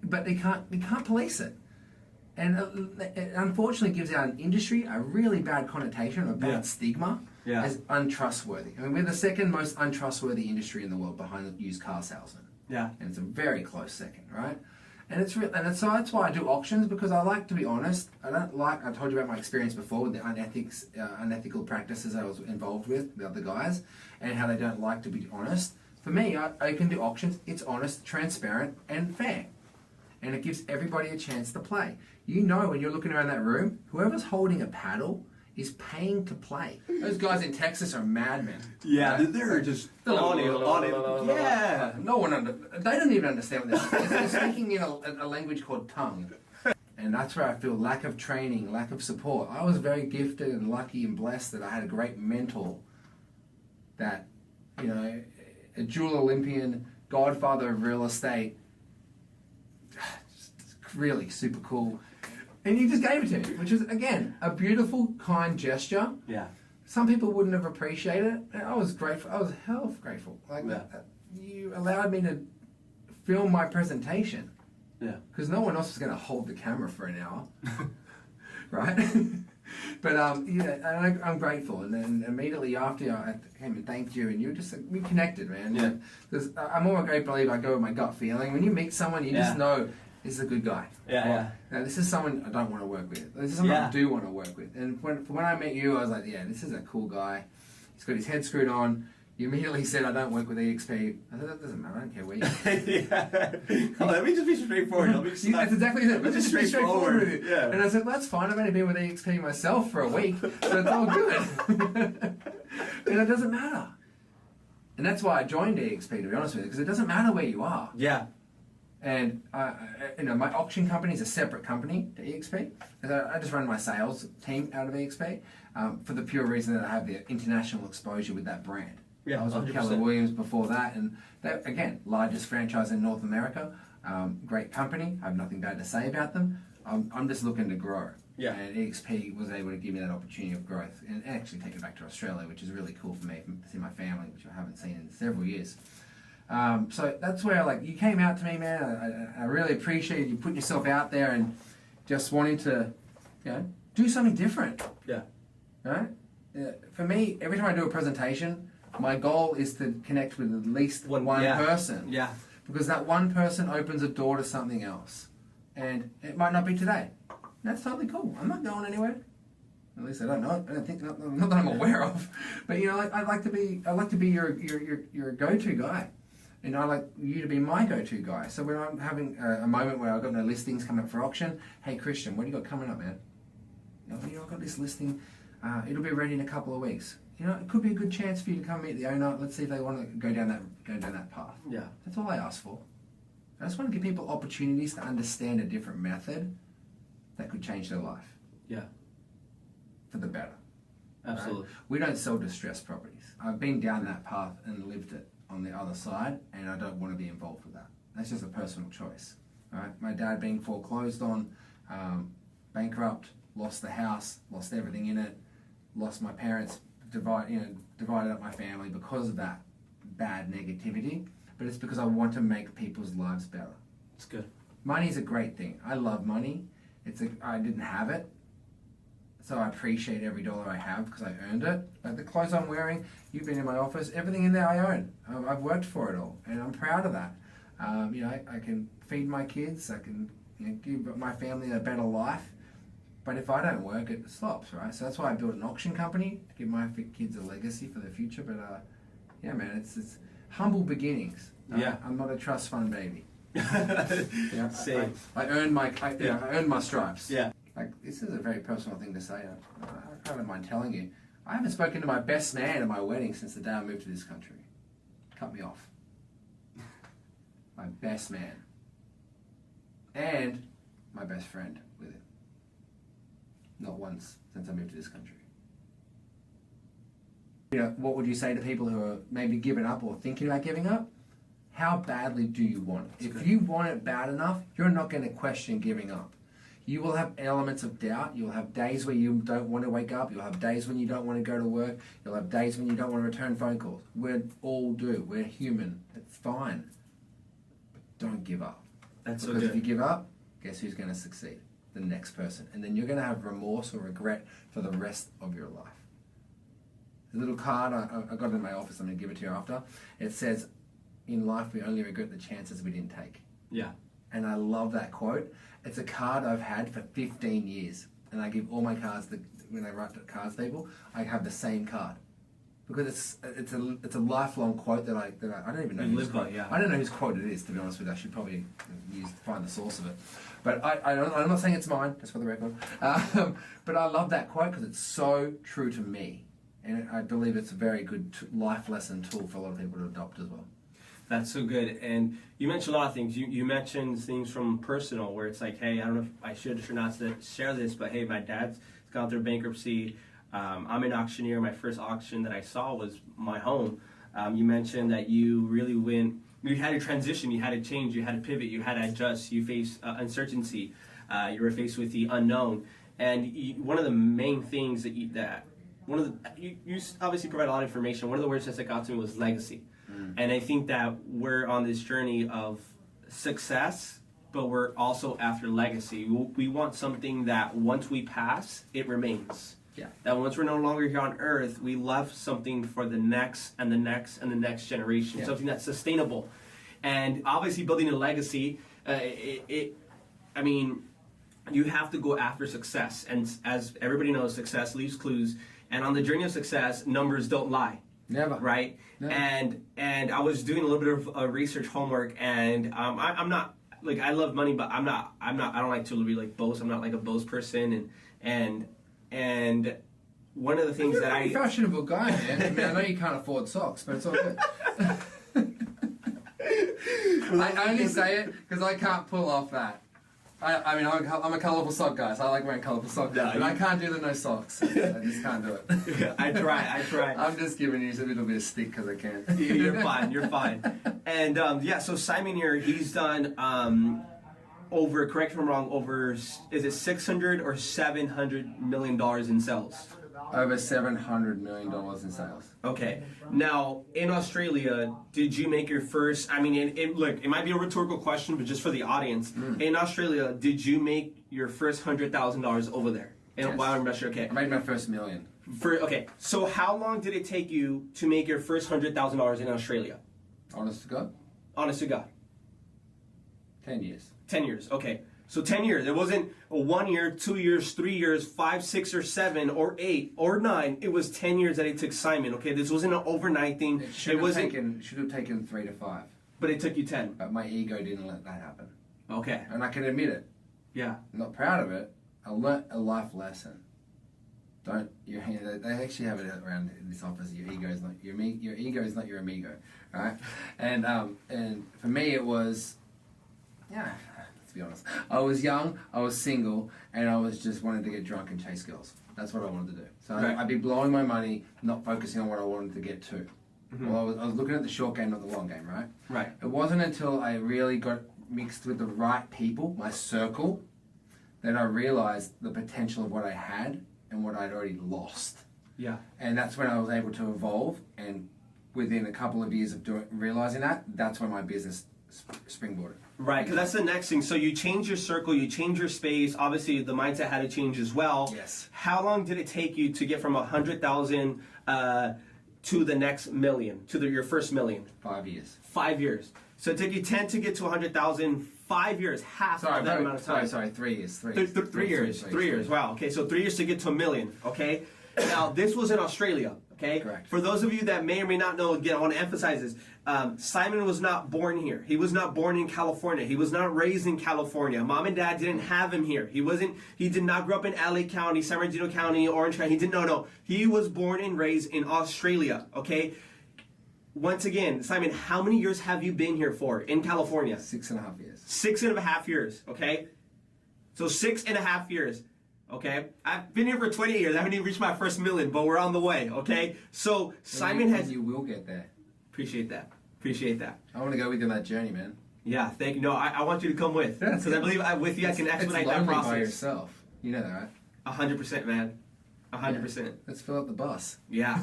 but they can't police it. And it unfortunately gives our industry a really bad connotation, a bad stigma as untrustworthy. I mean, we're the second most untrustworthy industry in the world behind the used car salesman. Yeah. And it's a very close second, right? And so that's why I do auctions, because I like to be honest. I told you about my experience before with the unethical practices I was involved with other guys, and how they don't like to be honest. For me, I can do auctions. It's honest, transparent, and fair. And it gives everybody a chance to play. You know, when you're looking around that room, whoever's holding a paddle is paying to play. Those guys in Texas are madmen. Yeah, right? They're just on it. Yeah. No one they don't even understand what they're speaking in a language called tongue. And that's where I feel lack of training, lack of support. I was very gifted and lucky and blessed that I had a great mentor that, you know, a dual Olympian, godfather of real estate, really super cool, and he just gave it to me, which is again a beautiful, kind gesture. Yeah. Some people wouldn't have appreciated it, and I was grateful. I was hell of grateful. Like you allowed me to film my presentation. Yeah. Because no one else was going to hold the camera for an hour, right? But yeah, and I'm grateful. And then immediately after, I came and thanked you, and you just we connected, man. Yeah. I'm all a great believer. I go with my gut feeling. When you meet someone, you just know. This is a good guy. Yeah. Now, this is someone I don't want to work with. This is someone I do want to work with. And when I met you, I was like, yeah, this is a cool guy. He's got his head screwed on. You immediately said, I don't work with EXP. I said, that doesn't matter. I don't care where you Let me just be straighthtforward. That's exactly it. Let's just be straightforward with it. Yeah. And I said, that's fine. I've only been with EXP myself for a week, so it's all good. And it doesn't matter. And that's why I joined EXP, to be honest with you, because it doesn't matter where you are. Yeah. And my auction company is a separate company to EXP. I just run my sales team out of EXP for the pure reason that I have the international exposure with that brand. Yeah, I was with 100%. Keller Williams before that, and that, again, largest franchise in North America. Great company. I have nothing bad to say about them. I'm just looking to grow. Yeah. And EXP was able to give me that opportunity of growth and actually take me back to Australia, which is really cool for me to see my family, which I haven't seen in several years. So that's where you came out to me, man. I really appreciate you putting yourself out there and just wanting to, do something different. Yeah. Right? For me, every time I do a presentation, my goal is to connect with at least one person. Yeah. Because that one person opens a door to something else, and it might not be today. That's totally cool. I'm not going anywhere. At least I don't know. I don't think not that I'm aware of. But I like to be your go-to guy. And I like you to be my go-to guy. So when I'm having a moment where I've got no listings coming up for auction, hey Christian, what do you got coming up, man? I've got this listing. It'll be ready in a couple of weeks. It could be a good chance for you to come meet the owner. Let's see if they want to go down that path. Yeah. That's all I ask for. I just want to give people opportunities to understand a different method that could change their life. Yeah. For the better. Absolutely. Right? We don't sell distressed properties. I've been down that path and lived it on the other side, and I don't want to be involved with that. That's just a personal choice. Right? My dad being foreclosed on, bankrupt, lost the house, lost everything in it, lost my parents, divided up my family because of that bad negativity. But it's because I want to make people's lives better. It's good. Money's a great thing. I love money. I didn't have it, so I appreciate every dollar I have because I earned it. Like the clothes I'm wearing, you've been in my office, everything in there I own. I've worked for it all, and I'm proud of that. I can feed my kids. I can give my family a better life. But if I don't work, it stops, right? So that's why I built an auction company to give my kids a legacy for the future. But yeah, man, it's humble beginnings. I'm not a trust fund baby. Same. I earned my stripes. Yeah. This is a very personal thing to say. I don't mind telling you. I haven't spoken to my best man at my wedding since the day I moved to this country. Cut me off. My best man. And my best friend with it. Not once since I moved to this country. What would you say to people who are maybe giving up or thinking about giving up? How badly do you want it? If you want it bad enough, you're not going to question giving up. You will have elements of doubt. You'll have days where you don't want to wake up. You'll have days when you don't want to go to work. You'll have days when you don't want to return phone calls. We all do. We're human. It's fine. But don't give up. That's so Because if good. you give up, guess who's going to succeed? The next person. And then you're going to have remorse or regret for the rest of your life. The little card, I got it in my office, I'm going to give it to you after. It says, in life we only regret the chances we didn't take. Yeah. And I love that quote. It's a card I've had for 15 years. And I give all my cards, when I write to cards to people, I have the same card. Because it's a lifelong quote that I don't even know You whose live by, quote. yeah. I don't know whose quote it is, to be honest with you. I should probably find the source of it. But I'm not saying it's mine, just for the record. But I love that quote because it's so true to me. And I believe it's a very good life lesson tool for a lot of people to adopt as well. That's so good. And you mentioned a lot of things. You mentioned things from personal where it's like, hey, I don't know if I should or should not share this, but hey, my dad's gone through bankruptcy. I'm an auctioneer. My first auction that I saw was my home. You mentioned that you really you had to transition, you had to change, you had to pivot, you had to adjust, you faced uncertainty, you were faced with the unknown. And one of the main things you obviously provide a lot of information. One of the words that stuck out to me was legacy. And I think that we're on this journey of success, but we're also after legacy. We want something that once we pass, it remains. Yeah. That once we're no longer here on earth, we left something for the next and the next and the next generation, Yeah. something that's sustainable. And obviously building a legacy, I mean, you have to go after success. And as everybody knows, success leaves clues. And on the journey of success, numbers don't lie. Never. Right? Never. And I was doing a little bit of research homework, and I'm not, like, I love money, but I don't like to really like boast. I'm not like a boast person. And one of the things You're that a fashionable guy, man. I mean, I know you can't afford socks, but it's all good. I only say it because I can't pull off that. I mean, I'm a colourful sock guy, so I like wearing colourful socks. Yeah, but I can't do the no socks. I just can't do it. I try. I'm just giving you a little bit of stick because I can. You're fine. And so Simon here, he's done over, correct me if I'm wrong, over, is it $600 or $700 million in sales? Over $700 million in sales. Okay. Now, in Australia, did you make your first, I mean, look, it might be a rhetorical question, but just for the audience, in Australia, did you make your first $100,000 over there? Yes. While I'm sure, okay. I made my first million. Okay, so how long did it take you to make your first $100,000 in Australia? Honest to God? Honest to God. 10 years. 10 years, okay. So 10 years. It wasn't 1 year, 2 years, 3 years, 5, 6, or 7, or 8, or 9. It was 10 years that it took Simon, okay? This wasn't an overnight thing. It should have taken 3 to 5. But it took you 10. But my ego didn't let that happen. Okay. And I can admit it. Yeah. I'm not proud of it. I learnt a life lesson. They actually have it around in this office. Your ego is not your amigo, right? And for me it was, yeah. To be honest, I was young, I was single, and I was just wanting to get drunk and chase girls. That's what I wanted to do. So Right. I'd be blowing my money, not focusing on what I wanted to get to. Well, I was looking at the short game, not the long game, right? Right. It wasn't until I really got mixed with the right people, my circle, that I realized the potential of what I had and what I'd already lost. Yeah. And that's when I was able to evolve, and within a couple of years of realizing that, that's when my business springboarded. Right, because that's the next thing. So you change your circle, you change your space. Obviously, the mindset had to change as well. Yes. How long did it take you to get from 100,000 to the next million, to your first million? 5 years. 5 years. So it took you 10 to get to 100,000. 5 years, half of that amount of time. Sorry, 3 years. 3 years. 3 years. Wow. Okay, so 3 years to get to a million. Okay. Now this was in Australia. Okay. Correct. For those of you that may or may not know, again, I want to emphasize this. Simon was not born here. He was not born in California. He was not raised in California. Mom and dad didn't have him here. He did not grow up in LA County, San Bernardino County, Orange County. He didn't. No. He was born and raised in Australia. Okay. Once again, Simon, how many years have you been here for in California? 6.5 years. 6.5 years, okay? So 6.5 years, okay? I've been here for 20 years. I haven't even reached my first million, but we're on the way, okay? So Simon has... You will get there. Appreciate that. I want to go with you on that journey, man. Yeah, thank you. No, I want you to come with. Because I believe with you I can expedite that It's lonely process. by yourself. You know that, right? 100%, man. 100%. Let's fill up the bus. Yeah,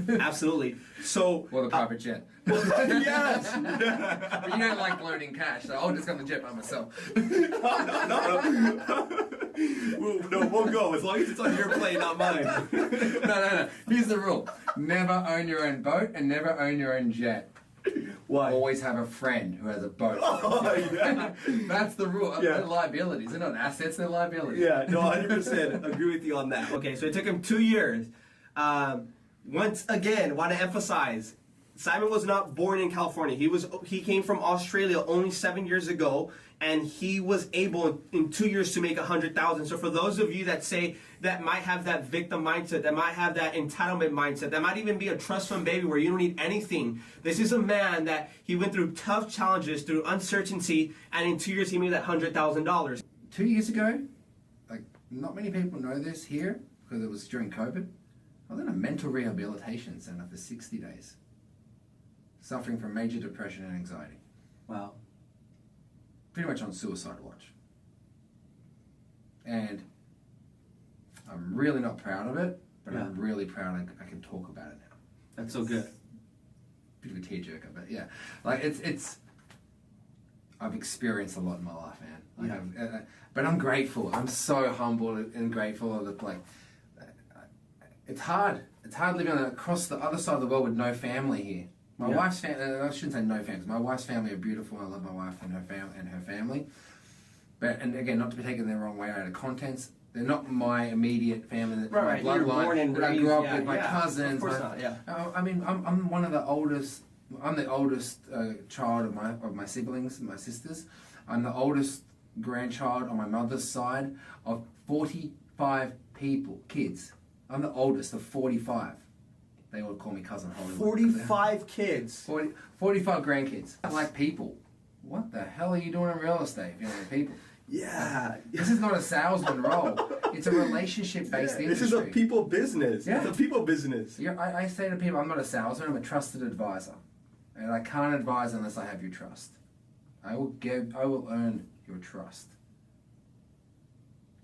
absolutely. So, Or the private jet. yes. But you don't like loading cash, so I'll just go on the jet by myself. We'll go as long as it's on your plane, not mine. No. Here's the rule: never own your own boat and never own your own jet. Why? Always have a friend who has a boat. Oh, yeah. That's the rule. Yeah. They're liabilities. They're not assets. They're liabilities. Yeah, no, 100% agree with you on that. Okay, so it took him 2 years. Once again, want to emphasize, Simon was not born in California. He came from Australia only 7 years ago, and he was able in 2 years to make $100,000. So for those of you that say that might have that victim mindset, that might have that entitlement mindset, that might even be a trust fund baby where you don't need anything. This is a man that he went through tough challenges, through uncertainty, and in 2 years he made that $100,000. 2 years ago, like not many people know this here because it was during COVID. I was in a mental rehabilitation center for 60 days, suffering from major depression and anxiety. Wow. Pretty much on suicide watch. And I'm really not proud of it, but Yeah. I'm really proud I can talk about it now. That's so good. Bit of a tearjerker, but yeah, like it's. I've experienced a lot in my life, man. Like but I'm grateful. I'm so humble and grateful that like. It's hard. It's hard living across the other side of the world with no family here. My wife's family. I shouldn't say no family. My wife's family are beautiful. I love my wife and her family. But and again, not to be taken the wrong way out of context. They're not my immediate family. Right. My You were bloodline. born and that I raised, grew up yeah, with my yeah. cousins. Of course not. Yeah. I mean, I'm one of the oldest. I'm the oldest child of my siblings, my sisters. I'm the oldest grandchild on my mother's side of 45 kids. I'm the oldest of 45. They all call me Cousin Hollywood. 45 kids. 45 grandkids. I'm like people. What the hell are you doing in real estate if you're like people? Yeah. This is not a salesman role. It's a relationship-based industry. This is a people business. Yeah. It's a people business. I say to people, I'm not a salesman, I'm a trusted advisor. And I can't advise unless I have your trust. I will earn your trust.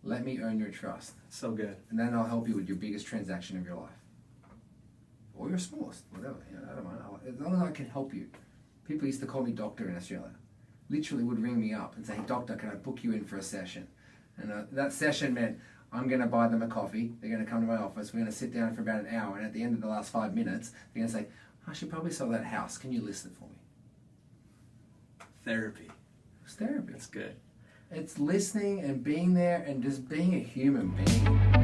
Let me earn your trust. So good. And then I'll help you with your biggest transaction of your life. Or your smallest, whatever. I don't mind. As long as I can help you. People used to call me doctor in Australia. Literally would ring me up and say, hey, doctor, can I book you in for a session? And that session meant I'm going to buy them a coffee. They're going to come to my office. We're going to sit down for about an hour. And at the end of the last 5 minutes, they're going to say, I should probably sell that house. Can you list it for me? Therapy. It's therapy. That's good. It's listening and being there and just being a human being.